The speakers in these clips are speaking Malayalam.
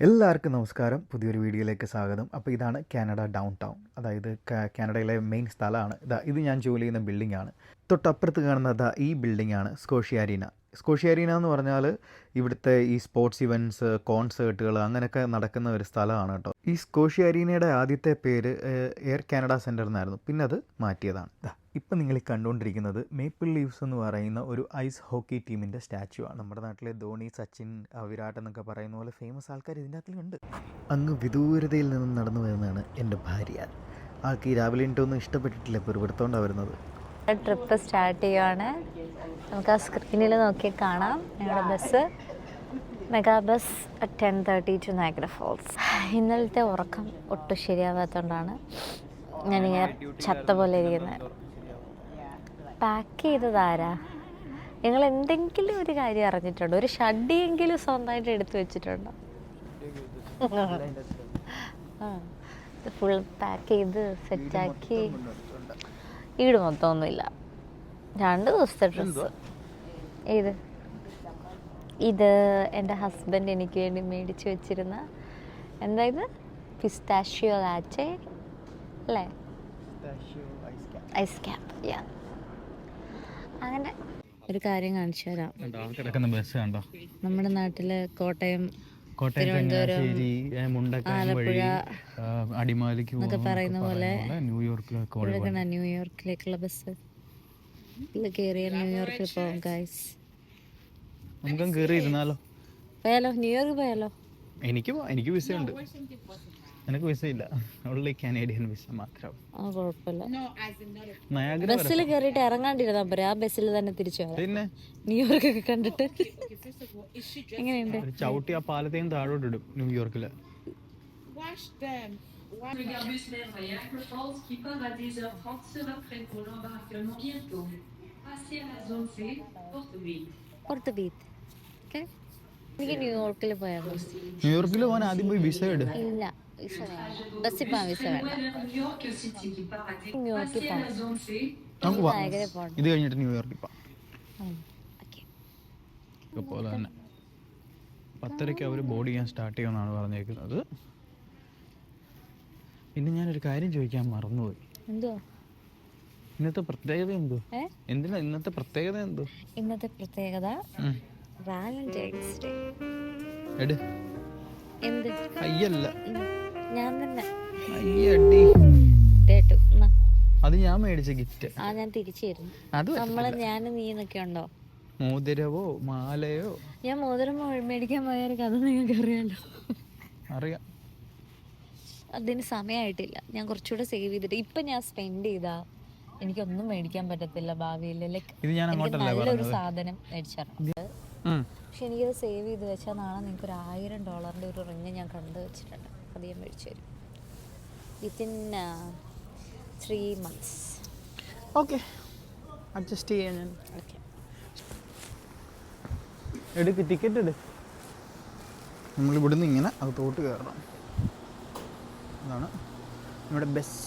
എല്ലാവർക്കും നമസ്കാരം. പുതിയൊരു വീഡിയോയിലേക്ക് സ്വാഗതം. അപ്പോൾ ഇതാണ് കാനഡ ഡൗൺ ടൗൺ, അതായത് കാനഡയിലെ മെയിൻ സ്ഥലമാണ്. ഇത് ഞാൻ ജോലി ചെയ്യുന്ന ബിൽഡിംഗ് ആണ്. തൊട്ടപ്പുറത്ത് കാണുന്നത് ഈ ബിൽഡിംഗ് ആണ് സ്കോഷ്യ അരീന. സ്കോഷ്യ അരീന എന്ന് പറഞ്ഞാൽ ഇവിടുത്തെ ഈ സ്പോർട്സ് ഇവൻറ്റ്സ്, കോൺസേർട്ടുകൾ അങ്ങനെയൊക്കെ നടക്കുന്ന ഒരു സ്ഥലമാണ് കേട്ടോ. ഈ സ്കോഷ്യ അരീനയുടെ ആദ്യത്തെ പേര് എയർ കാനഡ സെൻറ്റർ എന്നായിരുന്നു, പിന്നെ അത് മാറ്റിയതാണ്. ഇപ്പം നിങ്ങൾ ഈ കണ്ടുകൊണ്ടിരിക്കുന്നത് മേപ്പിൾ ലീവ്സ് എന്ന് പറയുന്ന ഒരു ഐസ് ഹോക്കി ടീമിൻ്റെ സ്റ്റാച്ചു ആണ്. നമ്മുടെ നാട്ടിലെ ധോണി, സച്ചിൻ, വിരാട് എന്നൊക്കെ പറയുന്ന പോലെ ഫേമസ് ആൾക്കാർ ഇതിൻ്റെ അകത്തുണ്ട്. അങ്ങ് വിദൂരതയിൽ നിന്നും നടന്നു വരുന്നതാണ് എൻ്റെ ഭാര്യ. ആൾക്ക് ഈ രാവിലെ ഒന്നും ഇഷ്ടപ്പെട്ടിട്ടില്ല, ഇപ്പോൾ ഒരു എടുത്തോണ്ടാണ് വരുന്നത്. ട്രിപ്പ് സ്റ്റാർട്ട് ചെയ്യുവാണ്. നമുക്ക് ആ സ്ക്രീനിൽ നോക്കി കാണാം ഞങ്ങളുടെ bus, mega bus 10:30 to Niagara Falls. ഇന്നലത്തെ ഉറക്കം ഒട്ടും ശരിയാവാത്തതുകൊണ്ടാണ് ഞാനിങ്ങനെ ചത്ത പോലെ ഇരിക്കുന്നത്. പാക്ക് ചെയ്തതാരാ? നിങ്ങൾ എന്തെങ്കിലും ഒരു കാര്യം അറിഞ്ഞിട്ടുണ്ടോ? ഒരു ഷഡിയെങ്കിലും സ്വന്തമായിട്ട് എടുത്തു വെച്ചിട്ടുണ്ടോ? ഫുൾ പാക്ക് ചെയ്ത് സെറ്റാക്കി ഈട് മൊത്തമൊന്നുമില്ല. 2 ദിവസത്തെ ഡ്രസ്സ്. ഇത് എൻ്റെ ഹസ്ബൻഡ് എനിക്ക് വേണ്ടി മേടിച്ച് വെച്ചിരുന്ന എന്താ ഇത്, പിസ്താഷ്യോ ലാറ്റെ അല്ലേ, ഐസ് ക്യാപ്പ്. അങ്ങനെ ഒരു കാര്യം കാണിച്ചു തരാം. നമ്മുടെ നാട്ടില് കോട്ടയം, തിരുവനന്തപുരം, ആലപ്പുഴ എന്നൊക്കെ പറയുന്ന പോലെ ന്യൂയോർക്കിലേക്കുള്ള ബസ്. ഇത് കയറിയാൽ ന്യൂയോർക്കിൽ പോകും ഗൈസ്. പോയാലോ? ന്യൂയോർക്ക് പോയാലോ? എനിക്ക് വിസ ഉണ്ട്, എനിക്ക് വിസ ഇല്ല. ഓൺലി കാനേഡിയൻ വിസ മാത്രം. കുഴപ്പമില്ല. ബസ്സിൽ കയറിയിട്ട് ഇറങ്ങാണ്ടിരുന്നാ പോരെ, ആ ബസ്സിൽ തന്നെ തിരിച്ചു വരാം. പിന്നെ ന്യൂയോർക്ക് ഒക്കെ കണ്ടിട്ട് എങ്ങനെയുണ്ട്? ചവിട്ടി ആ പാലത്തേയും താഴോട്ട് ഇടും ന്യൂയോർക്കില്. എനിക്ക് ന്യൂയോർക്കിൽ പോയാൽ ന്യൂയോർക്കിൽ പോകാൻ ആദ്യം പോയി വിസ ഇടും. ഇല്ല, വിസ വേണ്ട. ബസ്സിൽ പോകാൻ വിസ വേണ്ട. ന്യൂയോർക്കിൽ പോകണം. ഇത് കഴിഞ്ഞിട്ട് ന്യൂയോർക്കിൽ പോകാം. പോലെ തന്നെ 10:30 അവർ ബോർഡ് ചെയ്യാൻ സ്റ്റാർട്ട് ചെയ്യുമെന്നാണ് പറഞ്ഞേക്കുന്നത്. പിന്നെ ഞാനൊരു കാര്യം ചോദിക്കാൻ മറന്നുപോയി. എന്തോ? ഇന്നത്തെ പ്രത്യേകത എന്തോ? എന്തിനാ ഇന്നത്തെ പ്രത്യേകത എന്തോ? ഇന്നത്തെ പ്രത്യേകത വാലന്റൈൻസ് ഡേ. എന്ത്? അയ്യല്ല, ഞാൻ തന്നെ. അയ്യടി, അത് ഞാൻ മേടിച്ച ഗിഫ്റ്റ്. ഞാൻ തിരിച്ചു തരുന്നു. നമ്മള് ഞാനും നീ എന്നൊക്കെ ഉണ്ടോ? മോതിരവോ മാലയോ? ഞാൻ മോതിരം മേടിക്കാൻ പോയൊരു കഥ നിങ്ങൾക്ക് അറിയാലോ. അറിയാം. അതിന് സമയമായിട്ടില്ല. ഞാൻ കുറച്ചുകൂടെ സേവ് ചെയ്തിട്ട് ഇപ്പൊ ഞാൻ സ്പെൻഡ് ചെയ്താ എനിക്കൊന്നും മേടിക്കാൻ പറ്റത്തില്ല ഭാവിയിൽ. നല്ലൊരു സാധനം മേടിച്ചിട്ടുണ്ട്, പക്ഷെ എനിക്കത് സേവ് ചെയ്ത് വെച്ചാൽ നാളെ നിങ്ങൾക്ക് $1,000 ഒരു റിങ് ഞാൻ കണ്ടു വെച്ചിട്ടുണ്ട്. അത് ഞാൻ മേടിച്ചു തരും വിത്തിൻ 3 months. ഓക്കെ, അഡ്ജസ്റ്റ് ചെയ്യാൻ ഞാൻ. ഓക്കെ, എടുക്ക്, ടിക്കറ്റ് എടുക്ക്. നമ്മൾ ഇവിടുന്ന് ഇങ്ങനെ അകത്തോട്ട് കയറണം. അതാണ് നമ്മുടെ bus.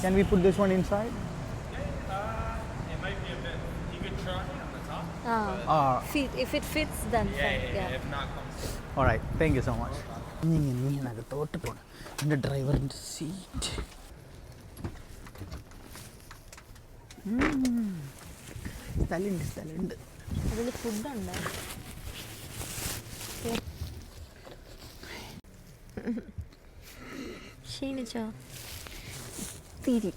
Can we put this one inside? It might be a bit. You could try it on the top. If it fits, then fine. If not, comes. All right, thank you so much. ഇങ്ങനെ അകത്തോട്ട് പോകണം. എൻ്റെ ഡ്രൈവറിൻ്റെ സീറ്റ്. സ്ഥലമുണ്ട്. അതിൽ ഫുഡുണ്ട്. ക്ഷീണിച്ചോ? തിരി.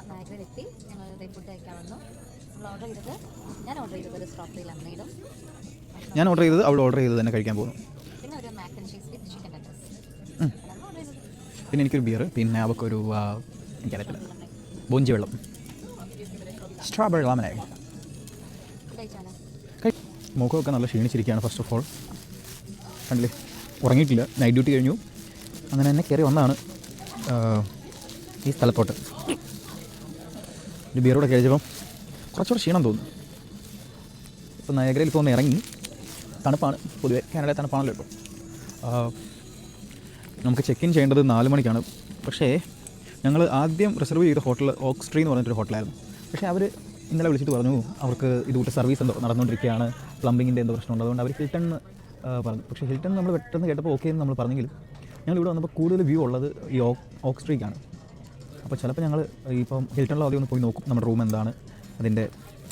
നായകരെത്തി. ഞങ്ങൾ ഫുഡ് കഴിക്കാൻ വന്നു. ഞാൻ ഓർഡർ ചെയ്തത് സ്ട്രോബെറി ലെമണേഡും. ഞാൻ ഓർഡർ ചെയ്തത് അവൾ ഓർഡർ ചെയ്തത് തന്നെ കഴിക്കാൻ പോകുന്നു. പിന്നെ ഒരു Mac and cheese with chicken let's. പിന്നെ എനിക്കൊരു ബിയർ, പിന്നെ അവൾക്കൊരു എനിക്കറിയത്തില്ല, ബോഞ്ചി വെള്ളം, സ്ട്രോബെറി ലെമണേഡ്. മുഖമൊക്കെ നല്ല ക്ഷീണിച്ചിരിക്കുകയാണ്. ഫസ്റ്റ് ഓഫ് ഓൾ കണ്ടില്ലേ, ഉറങ്ങിയിട്ടില്ല, നൈറ്റ് ഡ്യൂട്ടി കഴിഞ്ഞു. അങ്ങനെ തന്നെ കയറി വന്നതാണ് ഈ സ്ഥലത്തോട്ട്. ഒരു ബിയറോടെ കഴിച്ചപ്പം കുറച്ചുകൂടെ ക്ഷീണം തോന്നുന്നു. ഇപ്പോൾ നയഗ്രയിൽ ഇപ്പോൾ ഒന്ന് ഇറങ്ങി. തണുപ്പാണ്, പൊതുവേ കാനഡ തണുപ്പാണല്ലോ ഇപ്പോൾ. നമുക്ക് ചെക്ക് ഇൻ ചെയ്യേണ്ടത് 4 മണിക്കാണ്. പക്ഷേ ഞങ്ങൾ ആദ്യം റിസർവ് ചെയ്ത ഹോട്ടൽ ഓക്സ്ട്രീ എന്ന് പറഞ്ഞിട്ടൊരു ഹോട്ടലായിരുന്നു. പക്ഷേ അവർ ഇന്നലെ വിളിച്ചിട്ട് പറഞ്ഞു അവർക്ക് ഇതുകൂട്ട് സർവീസ് എന്തോ നടന്നുകൊണ്ടിരിക്കുകയാണ്, പ്ലംബിങ്ങിൻ്റെ എന്തോ പ്രശ്നമുണ്ട്, അതുകൊണ്ട് അവർ ഹിൽട്ടൺ പറഞ്ഞു. പക്ഷേ ഹിൽട്ടൺ നമ്മൾ പെട്ടെന്ന് കേട്ടപ്പോൾ ഓക്കെ എന്ന് നമ്മൾ പറഞ്ഞെങ്കിലും ഞങ്ങളിവിടെ വന്നപ്പോൾ കൂടുതൽ വ്യൂ ഉള്ളത് ഈ ഓക്സ്ട്രീക്കാണ്. അപ്പോൾ ചിലപ്പോൾ ഞങ്ങൾ ഇപ്പം ഹിൽട്ടണിൽ ആദ്യം ഒന്ന് പോയി നോക്കും നമ്മുടെ റൂം എന്താണ്, അതിൻ്റെ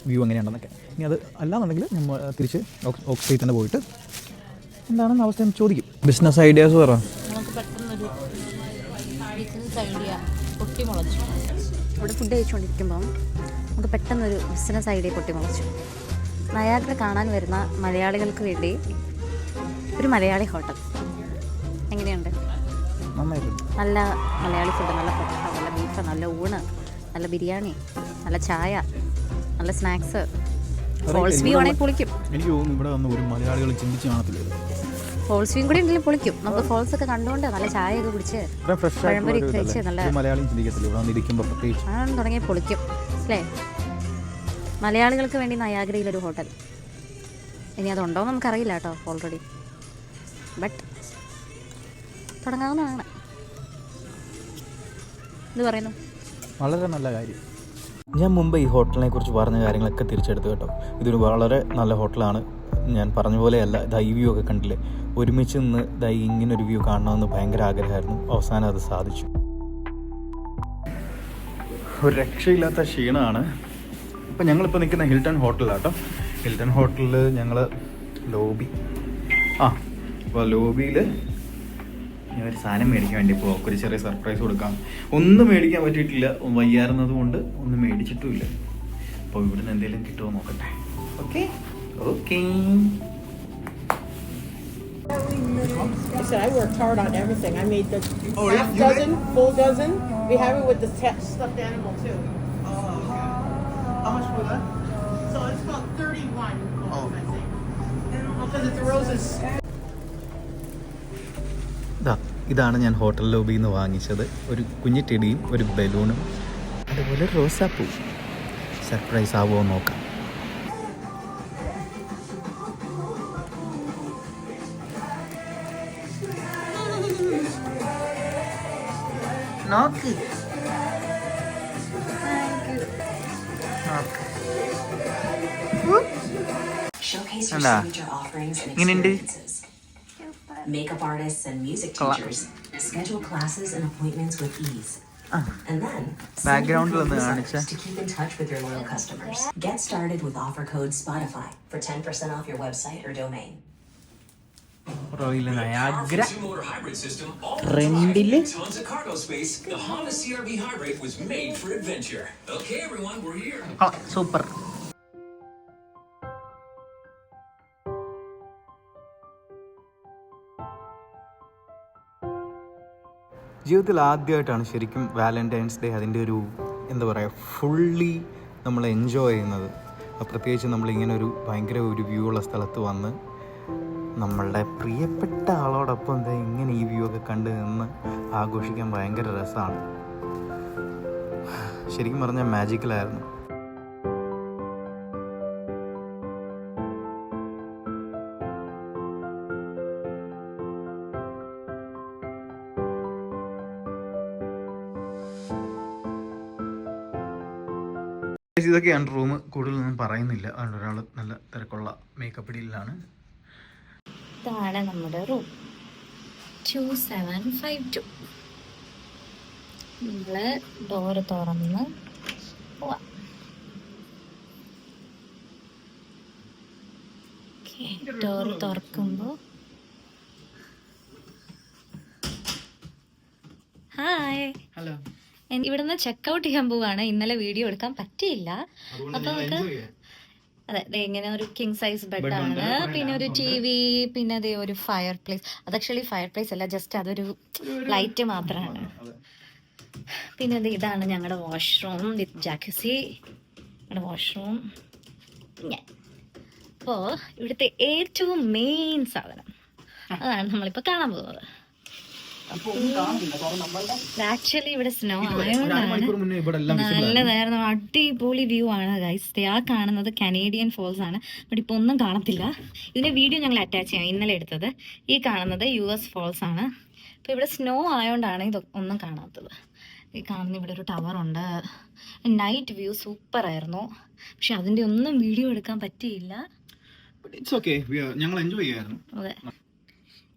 വ്യൂ എങ്ങനെയാണെന്നൊക്കെ. ഇനി അത് അല്ലാന്നുണ്ടെങ്കിൽ നമ്മൾ തിരിച്ച് ഓക്സ്ട്രീ തന്നെ പോയിട്ട് എന്താണെന്ന് അവസ്ഥ ചോദിക്കും. ബിസിനസ് ഐഡിയാസ് പറ. നമുക്ക് പെട്ടെന്നൊരു ബിസിനസ് ഐഡിയ പൊട്ടിമുളച്ചു. ഇവിടെ ഫുഡ് കഴിച്ചുകൊണ്ടിരിക്കുമ്പം നമുക്ക് പെട്ടെന്നൊരു ബിസിനസ് ഐഡിയ പൊട്ടിമുളച്ചു. നയാഗ്ര കാണാൻ വരുന്ന മലയാളികൾക്ക് വേണ്ടി ഒരു മലയാളി ഹോട്ടൽ. എങ്ങനെയുണ്ട്? നന്നായിട്ടുണ്ട്. നല്ല മലയാളി ഫുഡ്, നല്ല പൊട്ട, നല്ല ബീഫ്, നല്ല ഊണ്, നല്ല ബിരിയാണി, നല്ല ചായ, നല്ല സ്നാക്സ്. ഫോൾസ് വ്യൂ ആണെങ്കിൽ പൊളിക്കും. എനിക്ക് തോന്നുന്നു ഇവിടെ വന്ന് ഒരു മലയാളികൾ ചിന്തിച്ച് കാണത്തില്ല. ഫോൾസ് വ്യൂ കൂടി ഉണ്ടെങ്കിൽ പൊളിക്കും. നമുക്ക് ഫോൾസ് ഒക്കെ കണ്ടുകൊണ്ട് നല്ല ചായയൊക്കെ കുടിച്ച് പഴംപൊരി കഴിച്ച് നല്ല മലയാളിയും ചിന്തിക്കത്തില്ല ഇവിടെ വന്നിരിക്കുമ്പോൾ പ്രത്യേകിച്ച് അങ്ങനെ തുടങ്ങി പൊളിക്കും അല്ലേ? മലയാളികൾക്ക് വേണ്ടി നയാഗ്രയിലൊരു ഹോട്ടൽ. ഇനി അതുണ്ടോ എന്ന് നമുക്കറിയില്ല കേട്ടോ ഓൾറെഡി, ബട്ട് തുടങ്ങാവുന്നതാണ്. ഇത് പറയുന്നു വളരെ നല്ല കാര്യം. ഞാൻ മുമ്പ് ഈ ഹോട്ടലിനെ കുറിച്ച് പറഞ്ഞ കാര്യങ്ങളൊക്കെ തിരിച്ചെടുത്തു കേട്ടോ. ഇതൊരു വളരെ നല്ല ഹോട്ടലാണ്. ഞാൻ പറഞ്ഞ പോലെയല്ല, ഇതാ ഈ വ്യൂ ഒക്കെ കണ്ടില്ലേ, ഒരുമിച്ച് നിന്ന് ഇതാ ഇങ്ങനൊരു വ്യൂ കാണണമെന്ന് ഭയങ്കര ആഗ്രഹമായിരുന്നു. അവസാനം അത് സാധിച്ചു. ഒരു രക്ഷയില്ലാത്ത ക്ഷീണമാണ്. ഇപ്പം ഞങ്ങളിപ്പോൾ നിൽക്കുന്ന ഹിൽട്ടൺ ഹോട്ടലിലാട്ടോ. ഹിൽട്ടൺ ഹോട്ടലിൽ ഞങ്ങൾ ലോബി അപ്പോൾ ലോബിയിൽ ഞാൻ ഒരു സാധനം മേടിക്കാൻ വേണ്ടി പോകാം. ഒരു ചെറിയ സർപ്രൈസ് കൊടുക്കാം. ഒന്നും മേടിക്കാൻ പറ്റിയിട്ടില്ല, വയ്യാറുന്നത് കൊണ്ട് ഒന്നും മേടിച്ചിട്ടുമില്ല. അപ്പോൾ ഇവിടുന്ന് എന്തെങ്കിലും കിട്ടുമോ നോക്കട്ടെ. Okay okay. I said I worked hard on everything. I made the half dozen, full dozen. We have it with the stuffed animal too. How much for that? So it's about 31. I think. Because it's roses. ഇതാണ് ഞാൻ ഹോട്ടൽ ലോബിയിൽ നിന്ന് വാങ്ങിച്ചത്. ഒരു കുഞ്ഞു ടെടിയും ഒരു ബലൂണും അതുപോലെ റോസാപ്പൂ. സർപ്രൈസ് ആവുമോ നോക്കാം. നോക്ക് Showcase your signature offerings and experiences. Makeup artists and music teachers schedule classes and appointments with ease. And then background to keep in touch with your loyal customers. Get started with offer code Spotify for 10% off your website or domain. റോയിൽ Niagara two-motor hybrid system, all ട്രെൻഡില് tons of cargo space. The Honda CR-V Hybrid was made for adventure. Okay, everyone, we're here. Super. ജീവിതത്തിൽ ആദ്യമായിട്ടാണ് ശരിക്കും വാലന്റൈൻസ് ഡേ അതിൻ്റെ ഒരു എന്താ പറയുക ഫുള്ളി നമ്മൾ എൻജോയ് ചെയ്യുന്നത്. പ്രത്യേകിച്ച് നമ്മളിങ്ങനെ ഒരു ഭയങ്കര ഒരു വ്യൂ ഉള്ള സ്ഥലത്ത് വന്ന് നമ്മളുടെ പ്രിയപ്പെട്ട ആളോടൊപ്പം എന്താ ഇങ്ങനെ ഈ വ്യൂ ഒക്കെ കണ്ട് നിന്ന് ആഘോഷിക്കാൻ ഭയങ്കര രസമാണ്. ശരിക്കും പറഞ്ഞാൽ മാജിക്കലായിരുന്നു. ഇതൊക്കെയാണ് റൂം. കൂടുതലൊന്നും പറയുന്നില്ല. അതുകൊണ്ട് ഒരാൾ നല്ല തിരക്കുള്ള മേക്കപ്പ് ഡീലിലാണ്. ഇതാണ് നമ്മുടെ റൂം 2752. നമ്മൾ ഡോറ് തുറന്ന് പോവാം. ഡോറ് തുറക്കുമ്പോൾ ഹായ്. ഹലോ. ഇവിടുന്ന് ചെക്കൗട്ട് ചെയ്യാൻ പോവാണ്. ഇന്നലെ വീഡിയോ എടുക്കാൻ പറ്റിയില്ല. അപ്പോൾ നമുക്ക് അതെ ഇങ്ങനെ ഒരു കിങ് സൈസ് ബെഡാണ്, പിന്നെ ഒരു TV, പിന്നെ അതേ ഒരു ഫയർ പ്ലേസ്. അത് ആക്ച്വലി ഫയർ പ്ലേസ് അല്ല, ജസ്റ്റ് അതൊരു ലൈറ്റ് മാത്രമാണ്. പിന്നെ അത് ഇതാണ് ഞങ്ങളുടെ വാഷ്റൂം വിത്ത് ജാക്കുസി. ഞങ്ങളുടെ വാഷ്റൂം അപ്പോൾ ഇവിടുത്തെ ഏറ്റവും മെയിൻ സാധനം അതാണ് നമ്മളിപ്പോൾ കാണാൻ പോകുന്നത്. ആക്ച്വലി ഇവിടെ സ്നോ ആയതുകൊണ്ടാണ് മുന്നേ ഇവിടെ എല്ലാം നല്ലതായിരുന്നു. അടിപൊളി വ്യൂ ആണ് ഗൈസ്. ആ കാണുന്നത് കനേഡിയൻ ഫോൾസ് ആണ്. ബട്ട് ഇപ്പൊ ഒന്നും കാണത്തില്ല. ഇതിന്റെ വീഡിയോ ഞങ്ങൾ അറ്റാച്ച് ചെയ്യാം, ഇന്നലെ എടുത്തത്. ഈ കാണുന്നത് US ഫോൾസ് ആണ്. ഇപ്പൊ ഇവിടെ സ്നോ ആയതുകൊണ്ടാണ് ഇത് ഒന്നും കാണാത്തത്. ഈ കാണുന്ന ഇവിടെ ഒരു ടവർ ഉണ്ട്. നൈറ്റ് വ്യൂ സൂപ്പർ ആയിരുന്നു. പക്ഷെ അതിന്റെ ഒന്നും വീഡിയോ എടുക്കാൻ പറ്റിയില്ല. ഞങ്ങൾ എൻജോയ് ചെയ്യായിരുന്നു. അതെ,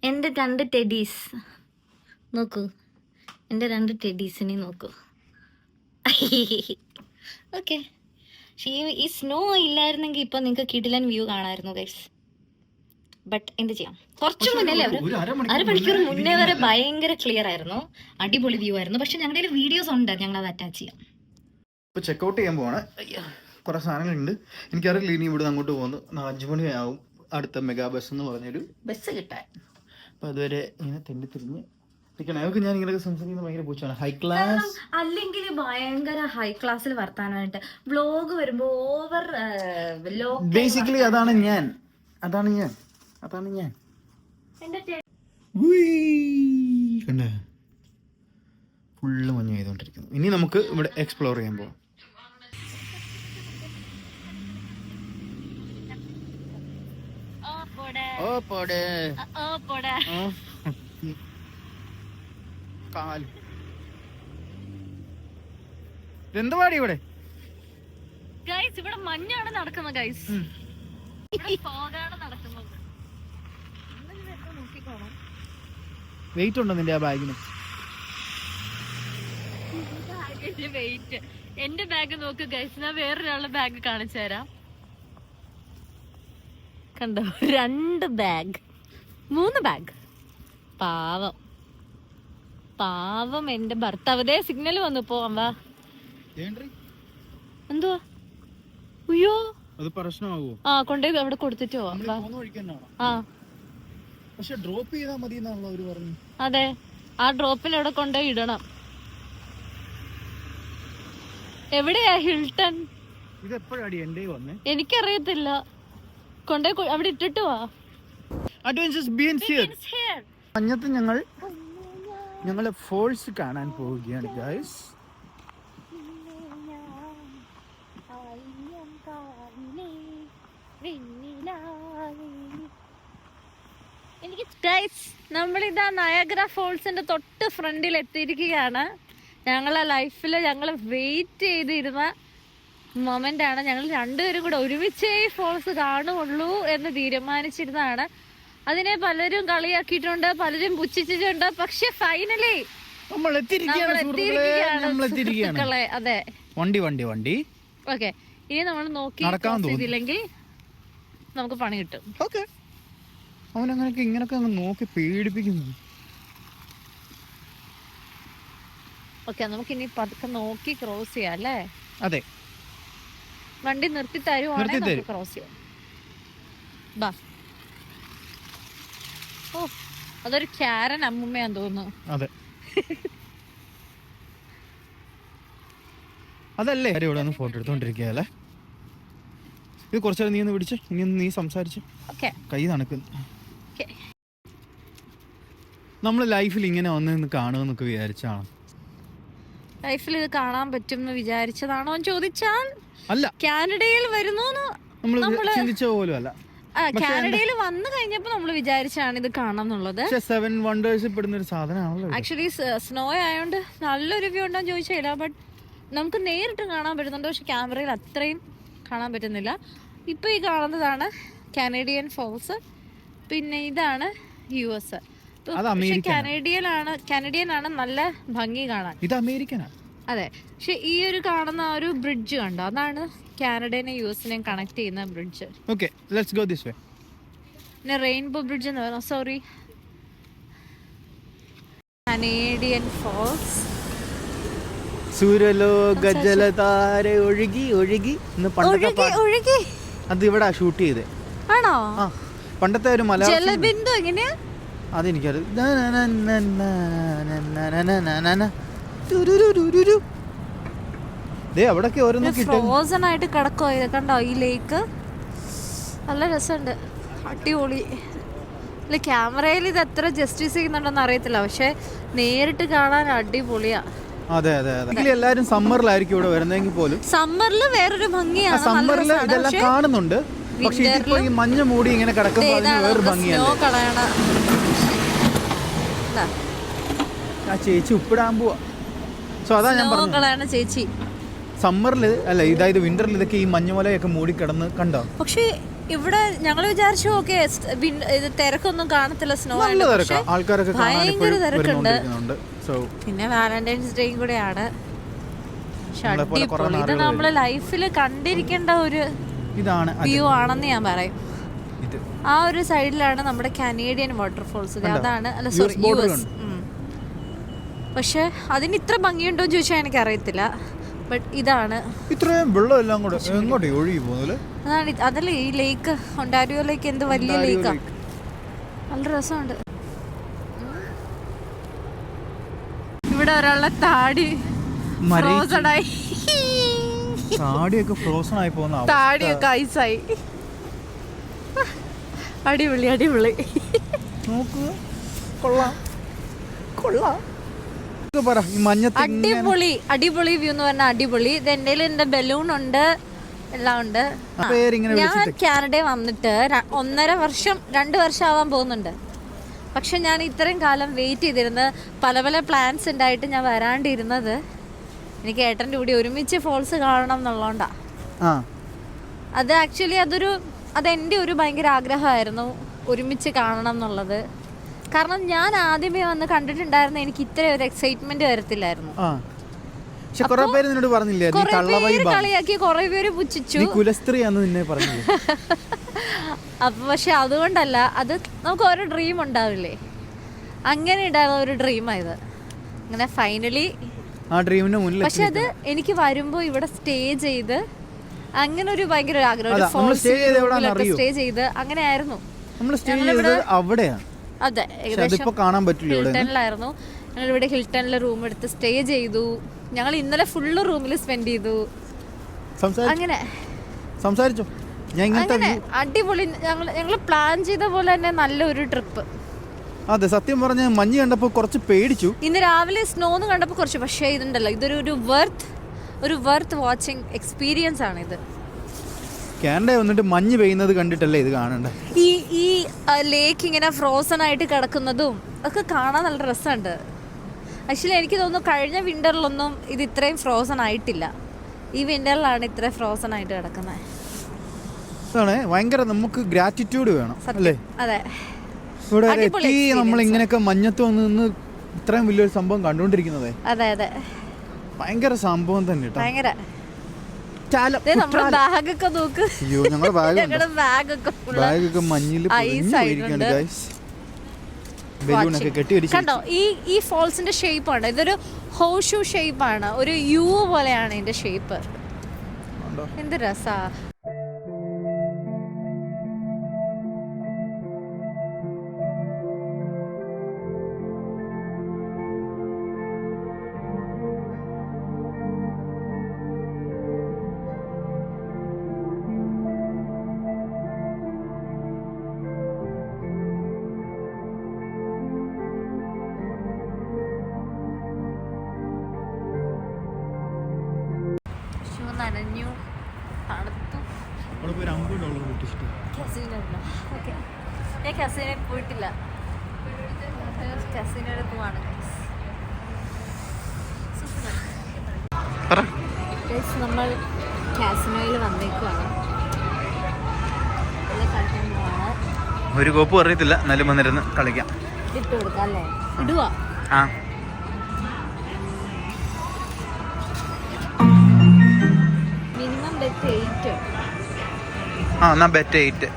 എൻ്റെ 2 ടെഡീസ് നോക്കൂ, എൻ്റെ 2 ടെഡീസിനെ നോക്കൂ. ഓക്കെ, പക്ഷേ ഈ സ്നോ ഇല്ലായിരുന്നെങ്കിൽ ഇപ്പൊ നിങ്ങൾക്ക് കിടിലൻ വ്യൂ കാണാമായിരുന്നു ഗൈസ്. ബട്ട് എന്ത് ചെയ്യാം, കുറച്ച് മുന്നേ അരമണിക്കൂർ മുന്നേ വരെ ഭയങ്കര ക്ലിയർ ആയിരുന്നു, അടിപൊളി വ്യൂ ആയിരുന്നു. പക്ഷെ ഞങ്ങളുടെ വീഡിയോസ് ഉണ്ട്, ഞങ്ങൾ അത് അറ്റാച്ച് ചെയ്യാം. ഇപ്പോൾ ചെക്കൗട്ട് ചെയ്യാൻ പോവാണ്. കുറേ സാധനങ്ങളുണ്ട്. എനിക്കറിയില്ല ഇനി ഇവിടെ അങ്ങോട്ട് പോകുന്നു. 5 മണിയാവും അടുത്ത മെഗാ ബസ് എന്ന് പറഞ്ഞൊരു ബസ് കിട്ടാൻ. അപ്പോൾ അതുവരെ ഇങ്ങനെ തെണ്ടിത്തിരിഞ്ഞ് നിൽക്കണം. അതൊക്കെ ഞാൻ ഇങ്ങനെയൊക്കെ സംസാരിക്കുന്നത് ഭയങ്കര പൂച്ചാണ്. ഹൈ ക്ലാസ് അല്ലെങ്കിൽ ഭയങ്കര ഹൈ ക്ലാസ്സിൽ വർത്താനായിട്ട് വ്ലോഗ് വരുമ്പോൾ ഓവർ ബേസിക്കലി അതാണ് ഞാൻ. കണ്ടേ, ഫുള്ള് മഞ്ഞ് ചെയ്തുകൊണ്ടിരിക്കുന്നു. ഇനി നമുക്ക് ഇവിടെ എക്സ്പ്ലോർ ചെയ്യാൻ പോവാം. എന്തുവാടി ഇവിടെ? ഗൈസ്, ഇവിടെ മഞ്ഞാണ് നടക്കുന്നത് ഗൈസ്. ഫോഗാണ് നടക്കുന്നത്. വെയിറ്റ് ഉണ്ടോ നിന്റെ ആ ബാഗിന്? വെയിറ്റ്, എന്റെ ബാഗ് നോക്ക് ഗൈസ്. ഞാൻ വേറൊരാളുടെ ബാഗ് കാണിച്ചു തരാം. കണ്ടോ, 2 ബാഗ്, 3 ബാഗ്. പാവം എന്റെ ഭർത്താവ്. ദേ സിഗ്നൽ വന്നു, പോവാം വാ. എന്തുവാ? അയ്യോ, അത് പ്രശ്നമാവോ? ആ, കൊണ്ടുപോയി അവിടെ കൊടുത്തിട്ട് പോവാം. ആ, പക്ഷെ ഡ്രോപ്പ് ചെയ്താൽ മതി എന്നാണല്ലോ അവര് പറഞ്ഞു. അതെ, ആ ഡ്രോപ്പിൽ അവിടെ കൊണ്ടുപോയി ഇടണം. എവിടെയാ ഹിൽട്ടൺ? ഇത് എപ്പോഴാടി എന്റെ വന്നേ? എനിക്കറിയത്തില്ല. കൊണ്ടുപോയി അവിടെ ഇട്ടിട്ട് വാ. മഞ്ഞത്ത് ഞങ്ങള് ഫോൾസ് കാണാൻ പോവുകയാണ് ഗൈസ്. നമ്മളിതാ നയാഗ്ര ഫോൾസിന്റെ തൊട്ട് ഫ്രണ്ടിൽ എത്തിയിരിക്കുകയാണ്. ഞങ്ങളെ ലൈഫിൽ ഞങ്ങൾ വെയിറ്റ് ചെയ്തിരുന്ന മൊമെന്റ് ആണ്. ഞങ്ങൾ രണ്ടുപേരും കൂടെ ഒരുമിച്ചേ ഫോൾസ് കാണുള്ളൂ എന്ന് തീരുമാനിച്ചിരുന്നതാണ്. അതിനെ പലരും കളിയാക്കിയിട്ടുണ്ട്, പലരും പുച്ഛിച്ചിട്ടുണ്ട്. പക്ഷെ ഫൈനലി നമ്മൾ എത്തിയിരിക്കുകയാണ്. അതെ, വണ്ടി ഓക്കെ. ഇനി നമ്മൾ നോക്കി ചെയ്തില്ലെങ്കിൽ നമുക്ക് പണി കിട്ടും. ഓക്കെ, അവനങ്ങനൊക്കെ ഇങ്ങനൊക്കെ അങ്ങ് നോക്കി പേടിപ്പിക്കുന്നു. ഓക്കെ, നമുക്ക് ഇനി പതുക്കെ നോക്കി ക്രോസ് ചെയ്യാം അല്ലേ? അതെ, വണ്ടി നിർത്തി തരുവാണെങ്കിൽ ക്രോസ് ചെയ്യാം. ബാ. ഓ, അതൊരു ക്യാരൻ അമ്മുമ്മയാന്ന് തോന്നുന്നു. അതെ, അതല്ലേ ഇവിടെ ഒന്ന് ഫോട്ടോ എടുത്തോണ്ടിരിക്കുകയല്ലേ. ഇത് കുറച്ചേരം നീ ഒന്ന് പിടിച്ച്, ഇനി ഒന്ന് നീ സംസാരിച്ച്. കൈ തണുക്കുന്നു. നമ്മൾ ലൈഫിൽ ഇങ്ങനെ വന്ന് കാണുമെന്നൊക്കെ വിചാരിച്ചാണ്? ലൈഫിൽ ഇത് കാണാൻ പറ്റും എന്ന് വിചാരിച്ചതാണോ എന്ന് ചോദിച്ചാൽ അല്ല. കാനഡയിൽ വരുന്നു നമ്മള് ചിന്തിച്ച പോലും അല്ല. കാനഡയിൽ വന്നു കഴിഞ്ഞപ്പോ നമ്മൾ വിചാരിച്ചാണ് ഇത് കാണാം എന്നുള്ളത്. 7 വണ്ടേഴ്സ് പെടുന്ന ഒരു സാധനമാണല്ലോ. ആക്ച്വലി സ്നോ ആയതുകൊണ്ട് നല്ലൊരു വ്യൂ ഉണ്ടോന്ന് ചോദിച്ചില്ല. ബട്ട് നമുക്ക് നേരിട്ട് കാണാൻ പറ്റുന്നുണ്ട്. പക്ഷെ ക്യാമറയിൽ അത്രയും കാണാൻ പറ്റുന്നില്ല. ഇപ്പൊ ഈ കാണുന്നതാണ് കാനഡിയൻ ഫോൾസ്. പിന്നെ ഇതാണ് US. കാനഡിയൻ ആണ് നല്ല ഭംഗി കാണാൻ. ഇത് അമേരിക്കനാണ്. അതെ, പക്ഷെ ഈ ഒരു കാണുന്ന ഒരു ബ്രിഡ്ജ് കണ്ടോ, അതാണ് കാനഡനെ US-നെയും കണക്ട് ചെയ്യുന്ന bridge. Okay, let's go this way. പിന്നെ റെയിൻബോ ബ്രിഡ്ജ് എന്ന് പറയുന്നത്, സോറി, കനേഡിയൻ ഫോൾസ്. സൂര്യലോക ജലധാര ഒഴുകി ഒഴുകി. ഒഴുകി അത് ഇവിടെ ഷൂട്ട് ചെയ്തേ ആണോ? പണ്ടത്തെ ഒരു മലയാളം ജലബിന്ദു എങ്ങനെയാ? അതെനിക്കറിയാം. അവിടൊക്കെ ഫ്രോസൺ ആയിട്ട് കിടക്കോ ഇത് കണ്ടോ? ഈ ലേക്ക് നല്ല രസമുണ്ട്, അടിപൊളി. അല്ല ക്യാമറയിൽ ഇത് എത്ര ജസ്റ്റിസ് ചെയ്യുന്നുണ്ടെന്ന് അറിയത്തില്ല, പക്ഷെ നേരിട്ട് കാണാൻ അടിപൊളിയാ. അതെ അതെ അതെ. ഇതിൽ എല്ലാവരും സമ്മറിലായിരിക്കും ഇവിടെ വരുന്നതെങ്കിൽ പോലും സമ്മറിൽ വേറൊരു ഭംഗിയാണ്, സമ്മറിൽ ഇതെല്ലാം കാണുന്നുണ്ട്. പക്ഷെ ഇതിപ്പോ ഈ മഞ്ഞ മൂടി ഇങ്ങനെ കിടക്കുമ്പോൾ അതിന് വേറൊരു ഭംഗിയാണ്. ആ ചേച്ചി ഉപ്പിടാൻ പോവാ. സോ അതാ ഞാൻ പറഞ്ഞു, ചേച്ചി സമ്മറിൽ അല്ല ഇതായത് വിന്ററിൽ ഇതൊക്കെ ഈ മഞ്ഞുമലയൊക്കെ മൂടിക്കിടന്ന് കണ്ടോ. പക്ഷെ ഇവിടെ ഞങ്ങൾ വിചാരിച്ചു ഓക്കെ ഇത് തിരക്കൊന്നും കാണത്തില്ല, സ്നോ ആൾക്കാരൊക്കെ ഭയങ്കര തിരക്കുണ്ട്. സോ പിന്നെ വാലന്റൈൻസ് ഡേയും കൂടെയാണ്. ഇത് നമ്മള് ലൈഫിൽ കണ്ടിരിക്കേണ്ട ഒരു ഇതാണ് വ്യൂ ആണെന്ന് ഞാൻ പറയും. ആ ഒരു സൈഡിലാണ് നമ്മുടെ കനേഡിയൻ വാട്ടർഫോൾസ്. അതാണ് അല്ല സോറി US. പക്ഷെ അതിന് ഇത്ര ഭംഗിയുണ്ടോ എന്ന് ചോദിച്ചാൽ എനിക്ക് അറിയത്തില്ല. ബട്ട് ഇതാണ് ഇത്രയും വെള്ളം എല്ലാം കൂടെ എങ്ങോട്ട് ഒഴുകി പോകുന്നത്. അതാണ് അതല്ലേ ഈ ലേക്ക്, ഒണ്ടാരിയോ ലേക്ക്. എന്ത് വലിയ ലേക്കാ, നല്ല രസമുണ്ട്. ഇവിടെ ഒരാളുടെ താടി ഫ്രോസണായി, താടിയൊക്കെ ഫ്രോസൺ ആയി പോകുന്ന താടിയൊക്കെ ഐസായി. അടിപൊളി അടിപൊളി. നോക്കുക, കൊള്ളാം കൊള്ളാം. അടിപൊളി അടിപൊളി വ്യൂ എന്ന് പറഞ്ഞാൽ അടിപൊളി. ഇത് എൻ്റെ എന്റെ ബലൂൺ ഉണ്ട്, എല്ലാം ഉണ്ട്. ഞാൻ കാനഡയിൽ വന്നിട്ട് 1.5 വർഷം 2 വർഷം ആവാൻ പോകുന്നുണ്ട്. പക്ഷെ ഞാൻ ഇത്രയും കാലം വെയിറ്റ് ചെയ്തിരുന്നത്, പല പല പ്ലാൻസ് ഉണ്ടായിട്ട് ഞാൻ വരാണ്ടിരുന്നത് എനിക്ക് ഏട്ടൻ്റെ കൂടി ഒരുമിച്ച് ഫോൾസ് കാണണം എന്നുള്ളതുകൊണ്ടാ. അത് ആക്ച്വലി അതെൻ്റെ ഒരു ഭയങ്കര ആഗ്രഹമായിരുന്നു, ഒരുമിച്ച് കാണണം എന്നുള്ളത്. കാരണം ഞാൻ ആദ്യമേ വന്ന് കണ്ടിട്ടുണ്ടായിരുന്നു, എനിക്ക് ഇത്ര ഒരു എക്സൈറ്റ്മെന്റ് വരത്തില്ലായിരുന്നു. കളിയാക്കി കുറെ പേര് പുച്ഛിച്ചു. അപ്പൊ പക്ഷെ അതുകൊണ്ടല്ല, അത് നമുക്ക് ഓരോ ഡ്രീം ഉണ്ടാവില്ലേ, അങ്ങനെ ഉണ്ടായിരുന്ന ഒരു ഡ്രീമായത്. അങ്ങനെ ഫൈനലി പക്ഷെ അത് എനിക്ക് വരുമ്പോ ഇവിടെ സ്റ്റേ ചെയ്ത് അങ്ങനെ ഒരു ഭയങ്കര ആഗ്രഹം, സ്റ്റേ ചെയ്ത് അങ്ങനെ ആയിരുന്നു. അതെ, ഏകദേശം ഹിൽട്ടണിലായിരുന്നു. ഞങ്ങൾ ഇവിടെ ഹിൽട്ടണിൽ റൂം എടുത്ത് സ്റ്റേ ചെയ്തു. ഞങ്ങൾ ഇന്നലെ ഫുള്ള് റൂമിൽ സ്പെൻഡ് ചെയ്തു. അങ്ങനെ അങ്ങനെ അടിപൊളി. ഞങ്ങൾ പ്ലാൻ ചെയ്ത പോലെ തന്നെ നല്ലൊരു ട്രിപ്പ്. അതെ, സത്യം പറഞ്ഞ മഞ്ഞ് കണ്ടപ്പോൾ കുറച്ച് പേടിച്ചു. ഇന്ന് രാവിലെ സ്നോന്ന് കണ്ടപ്പോൾ കുറച്ച്, പക്ഷേ ഇതുണ്ടല്ലോ, ഇതൊരു വർത്ത് വാച്ചിങ് എക്സ്പീരിയൻസ് ആണ് ഇത്. കാനഡ വന്നിട്ട് മഞ്ഞ് പെയ്യുന്നത് കണ്ടിട്ടല്ലേ ഇത് കാണണ്ടേ. ഈ ലേക്ക് ഇങ്ങനെ ഫ്രോസൺ ആയിട്ട് കിടക്കുന്നതും ഒക്കെ കാണാൻ നല്ല രസമുണ്ട്. ആക്ച്വലി എനിക്ക് തോന്നുന്നു കഴിഞ്ഞ വിന്ററിലൊന്നും ഇത് ഇത്രയും ഫ്രോസൺ ആയിട്ടില്ല. ഈ വിന്ററിലാണ് ഇത്ര ഫ്രോസൺ ആയിട്ട് കിടക്കുന്നത്. ഭയങ്കര നമുക്ക് ഗ്രാറ്റിറ്റ്യൂഡ് വേണം അല്ലേ. അതെ, ഇവിടെ നമ്മൾ ഇങ്ങനെയൊക്കെ മഞ്ഞത്ത് വന്ന് നിന്ന് ഇത്രയും വലിയൊരു സംഭവം കണ്ടുകൊണ്ടിരിക്കുന്നത്. അതെ അതെ, ഭയങ്കര സംഭവം തന്നെ. ഭയങ്കര. ബാഗൊക്കെ നോക്ക്, ബാഗൊക്കെ മഞ്ഞിൽ ബലൂണൊക്കെ കെട്ടി. കണ്ടോ ഈ ഫോൾസിന്റെ ഷേപ്പ് ആണ്, ഇതൊരു ഹോഷു ഷേപ്പ് ആണ്, ഒരു യു പോലെയാണ് ഇതിന്റെ ഷേപ്പ്. എന്ത് രസാ. നനഞ്ഞു, തണുത്തു. ഓക്കെ, ഞാൻ കസിനോയിൽ പോയിട്ടില്ല. കസിനോയിൽ പോവാണ്. നമ്മൾ കാസിനോയിൽ വന്നേക്കുവാണ്. ഒരു കോപ്പ് അറിയത്തില്ല, എന്നാലും വന്നിരുന്ന് കളിക്കാം. ഇട്ട് കൊടുക്കാം അല്ലേ? ഇടുവാ. Minimum bet 8. എന്നാ ബെറ്റ് 8.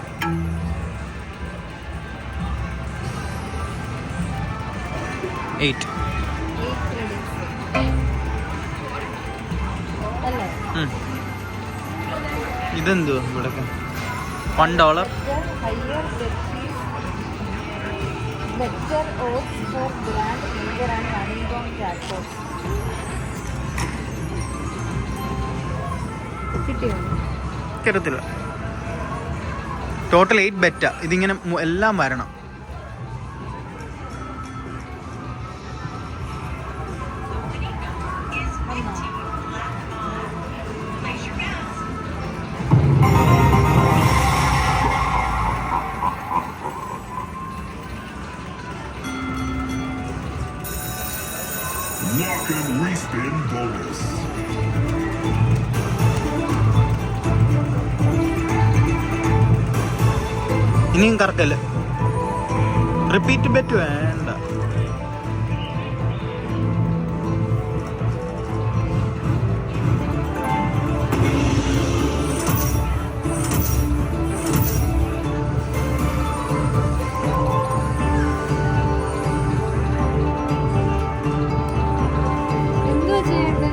ഇതെന്തോ ഇവിടെ $1. കിട്ടത്തില്ല. ടോട്ടൽ 8 ബെറ്റാ. ഇതിങ്ങനെ എല്ലാം വരണം. Lock and respin bonus. ഇനിയും കറക്കല്ലേ? റിപ്പീറ്റ് ബെറ്റ് വേണ്ട. എന്തോ ചെയ്യണ്ടേ?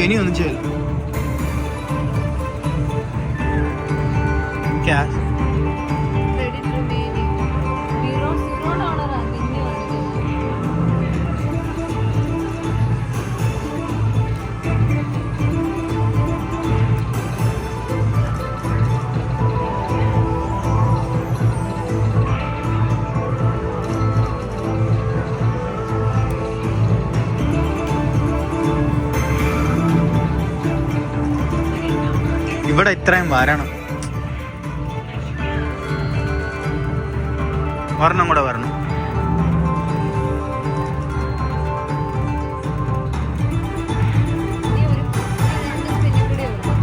ഇനി ഒന്നും ചെയ്യില്ല. Cash Credit remaining. $0 ആ പിന്നെ വന്നത്. ഇവിടെ ഇത്രയും വരണം. ഒരെണ്ണം കൂടെ വരണം. ഇനി ഒരു 2 സ്പിന്നിൽ കൂടി ഉള്ളൂ.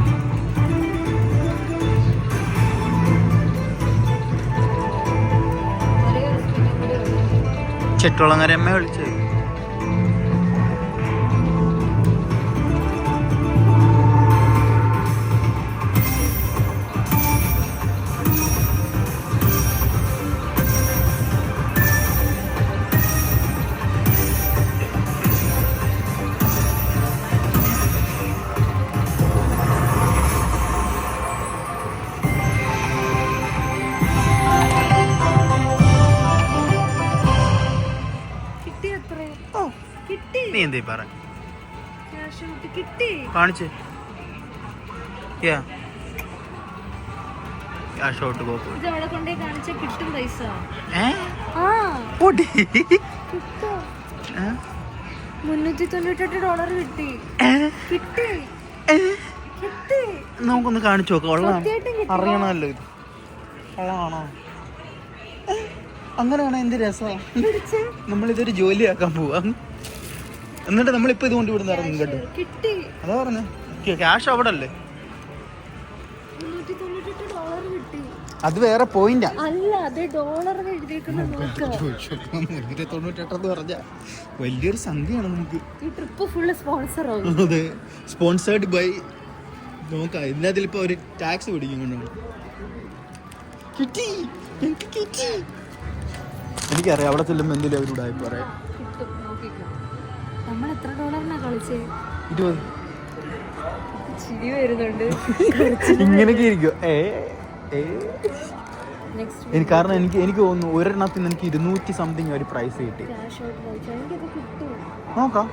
ഒരേ ഒരു സ്പിന്നിൽ കൂടി ഉള്ളൂ. ചെട്ടുളങ്ങരമ്മ വിളിച്ചത്. കിട്ടി അത്രേ. കിട്ടി. നീ എന്തേ പറ? ക്യാഷ് കിട്ടി. കാണിച്ച്. ക്യാഷ് ഔട്ട് പോക്കും. ഇത് അവിടെ കൊണ്ടേ കാണിച്ചാൽ കിട്ടും പൈസ. ആ പൊടി. കിട്ടും. $398 കിട്ടി. കിട്ടി. കിട്ടി. നമുക്കൊന്ന് കാണിച്ചു നോക്കാം. കൊള്ളാം. സത്യമായിട്ടും കിട്ടി. അറിയണമല്ലോ ഇത്. കൊള്ളാണോ? അങ്ങനെയാണോ? എന്ത് രസമാണ്. പിടിച്ചേ. നമ്മളിതൊരു ജോലിയാക്കാൻ പോവാ. എന്നിട്ട് നമ്മളിപ്പോ ഇതുകൊണ്ട് ഇവിടുന്ന് ഇറങ്ങും കേട്ടോ. കിട്ടി. അതാ പറഞ്ഞേ, ക്യാഷ് അവിടെ അല്ലേ? $398 കിട്ടി. അത് വേറെ പോയിന്റാ. അല്ല, അത് ഡോളർ എഴുതിയേക്കുന്നത് നോക്കാം. 98 പറഞ്ഞ വലിയൊരു സംഖ്യയാണ് നമുക്ക്. ഈ ട്രിപ്പ് ഫുള്ള് സ്പോൺസർ ആവും. അതെ, സ്പോൺസേർഡ് ബൈ. നോക്കാം, ഇതിനകത്തിലിപ്പോ ഒരു ടാക്സ് പിടിക്കും കൊണ്ടാണ്. കിട്ടി, എനിക്ക് കിട്ടി. എനിക്കറിയാം അവിടെ ചെല്ലുമ്പോൾ എന്തെങ്കിലും അവരോടായി പറയാം. കിട്ടും, നോക്കിക്കോ. നമ്മൾ എത്ര ഡോളറിനാ കളിച്ചേ? 20. ചിരി വരുന്നുണ്ട്. ഇങ്ങനെയൊക്കെ ഇരിക്കും. നെക്സ്റ്റ് കാരണം എനിക്ക് തോന്നുന്നു ഒരെണ്ണത്തിന് എനിക്ക് 200 സംതിങ് ഒരു പ്രൈസ് കിട്ടി. ക്യാഷ് ഔട്ട് വായിച്ചാൽ എനിക്കത് കിട്ടും. നോക്കാം.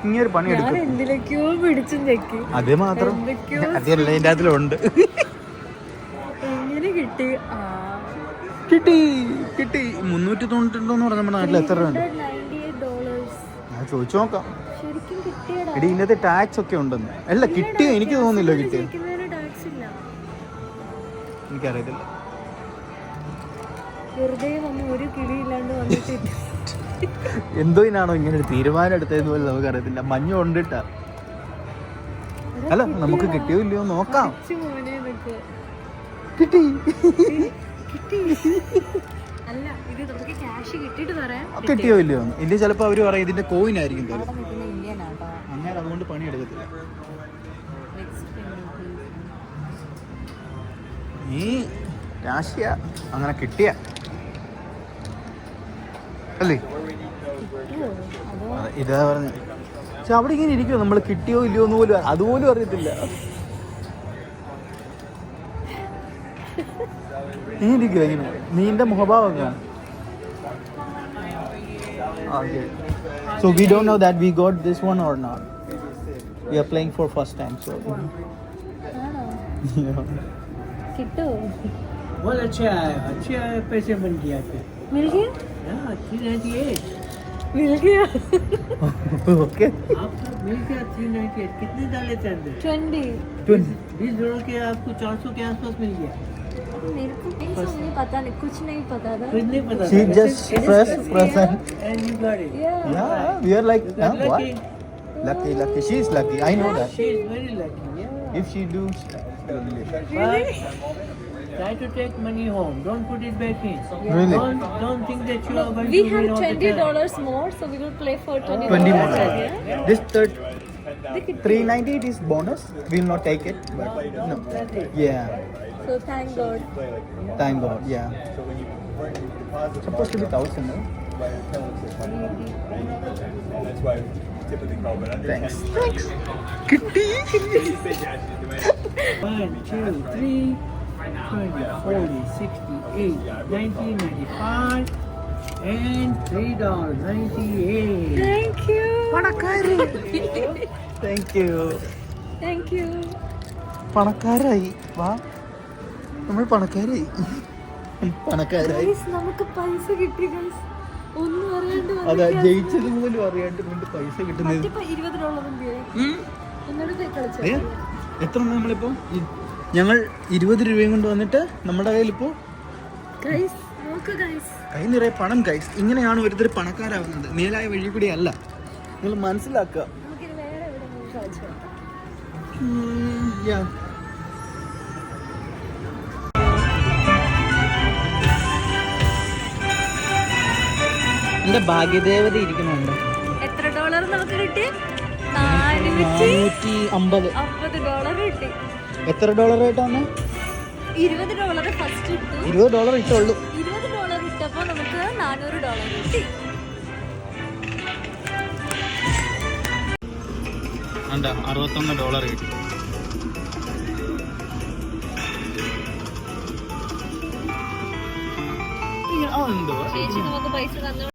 ഇങ്ങനൊരു പണി ഞാൻ എടുക്കും. എന്തിലൊക്കെയോ പിടിച്ചും ചെക്കി. അത് മാത്രം എന്തൊക്കെയോ അതല്ല ഇതിൻ്റെ അതിലുണ്ട്. എങ്ങനെ കിട്ടി? കിട്ടി കിട്ടി 392 എന്ന് പറഞ്ഞ നമ്മുടെ നാട്ടിൽ എത്ര രൂപ ഉണ്ട്? $398. ഞാൻ ചോദിച്ചു നോക്കാം. ശരിക്കും കിട്ടിയടാ. എടി ഇതിനകത്ത് ടാക്സ് ഒക്കെ ഉണ്ടെന്ന്. അല്ല കിട്ടിയോ? എനിക്ക് തോന്നുന്നില്ല കിട്ടിയോ. ടാക്സ് ഇല്ല. എനിക്കറിയത്തില്ല. വെറുതെ വന്ന് ഒരു കിളിയില്ലാണ്ട് വന്നിട്ട് എന്തോ ഇതിനാണോ ഇങ്ങനെ ഒരു തീരുമാനം എടുത്തതെന്ന് പോലും നമുക്കറിയത്തില്ല. മഞ്ഞ കൊണ്ടിട്ടാ. അല്ല നമുക്ക് കിട്ടിയോ ഇല്ലയോ നോക്കാം. മോനെ എന്നൊക്കെ കിട്ടി കിട്ടി. അല്ല, ഇത് നമുക്ക് ക്യാഷ് കിട്ടിയിട്ട് പറയാം. കിട്ടിയോ ഇല്ലയോ? ഇല്ല, ചിലപ്പോൾ അവർ പറയും ഇതിന്റെ കോയിൻ ആയിരിക്കും തരും. അവിടെ നിൽക്കുന്ന ഇന്ത്യൻ ആട്ടോ. അങ്ങനെ അതുകൊണ്ട് പണി എടുക്കത്തില്ല. നീ രാശിയ അങ്ങനെ കിട്ടിയ അല്ലേ? അതെ, ഇതാ പറഞ്ഞ. പക്ഷെ അവിടെ ഇങ്ങനെ ഇരിക്കുമോ? നമ്മൾ കിട്ടിയോ ഇല്ലയോ എന്ന് പോലും അതുപോലും അറിയത്തില്ല. നീ ഇരിക്കുമോ ഇങ്ങനെ? നീന്റെ മുഖഭാവമൊക്കെ. Okay. So we don't know that we got this one or not. We are playing for first time, so. ആണോ? കിട്ടുമോ? बहुत अच्छा है, अच्छे पैसे बन गया फिर। मिल गया? हाँ, 398। मिल गया। ഓക്കെ आपको मिल गया 398। कितने डाले थे अंदर? 20। $20 के आपको 400 के आसपास मिल गया। मेरे को नहीं पता, नहीं कुछ नहीं पता था। कुछ नहीं पता She था। just press present. And you got it. Yeah, we are like, huh, what? Lucky. Lucky. She is lucky. I know that. She is very lucky. Yeah. If she do, But try to take money home. Don't put it back in. Really? Don't think that you are going We to have win all the time. $20 more, so we will play for 20 20 more. Yeah? This third 390 it is bonus. We will not take it. But no. Yeah. So thank God. Thank God. Yeah. Supposed to be 1,000. No? Thanks. Kitty. 1, 2, 3, 20, 40, 60, 80, 90, 95, and $3.98. Thank you. Thank you. Thank you. പണക്കാരായി വാ നമ്മൾ പണക്കാരായി പണക്കാരായി Guys, നമുക്ക് പൈസ കിട്ടി guys. ഒന്നും അറിയാണ്ട് അതാ ജയിച്ചത് പോലും അറിയാണ്ട് കൊണ്ട് പൈസ കിട്ടുന്നത് $20 എന്നോട് പോയി കളിച്ചോ. ഏ? എത്ര നമ്മളിപ്പോ ഞങ്ങൾ 20 രൂപയും കൊണ്ട് വന്നിട്ട് നമ്മുടെ കയ്യിലിപ്പോ Guys, നോക്ക് guys. കൈ നിറയെ പണം കൈസ്. ഇങ്ങനെയാണ് ഒരുത്തർ പണക്കാരാവുന്നത്, നേരായ വഴി കൂടി അല്ല. നിങ്ങൾ മനസ്സിലാക്കുക. നമുക്കിനി വേറെ എവിടെയെങ്കിലും കളിച്ചോ. Yeah. എന്റെ ഭാഗ്യദേവത ഇരിക്കുന്നുണ്ട്. എത്ര ഡോളർ നമുക്ക് കിട്ടി? $450 കിട്ടി. എത്ര ഡോളർ ആയിട്ടാണ്? $20 ഫസ്റ്റ് ഇട്ടു. $20 ഇട്ടുള്ളൂ. $20 ഇട്ടപ്പോ നമുക്ക് $400 കിട്ടി. $61 കിട്ടി. ചേച്ചി നമുക്ക് പൈസ തന്നോണ്ട്